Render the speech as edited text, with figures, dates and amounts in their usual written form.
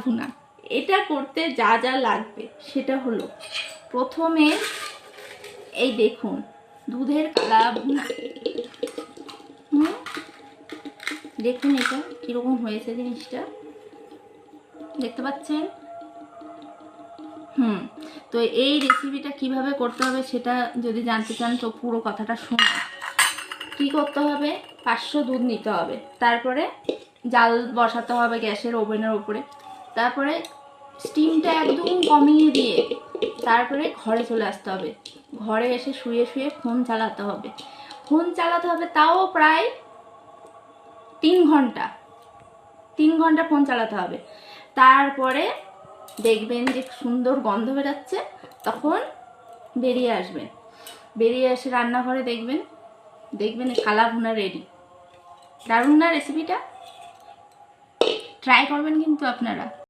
ভুনা। এটা করতে যা যা লাগবে সেটা হলো, প্রথমে এই দেখুন দুধের কালা ভুনা। দেখুন এটা কিরকম হয়েছে জিনিসটা, দেখতে পাচ্ছেন? তো এই রেসিপিটা কিভাবে করতে হবে সেটা যদি জানতে চান তো পুরো কথাটা শুনুন। কি করতে হবে, 500 দুধ নিতে হবে, তারপরে জাল বসাতে হবে গ্যাসের ওভেনের উপরে, তারপরে স্টিমটা একদম কমিয়ে দিয়ে তারপরে ঘরে চলে আসতে হবে। ঘরে এসে শুয়ে শুয়ে ফোন চালাতে হবে। ফোন চালাতে হবে তাও প্রায় 3 ঘন্টা ফোন চালাতে হবে। তারপরে দেখবেন যে সুন্দর গন্ধ বেরাচ্ছে, তখন বেরিয়ে আসবেন। বেরিয়ে এসে রান্নাঘরে দেখবেন কালা ভুনা রেডি। দারুণ না রেসিপিটা? ট্রাই করবেন কিন্তু আপনারা।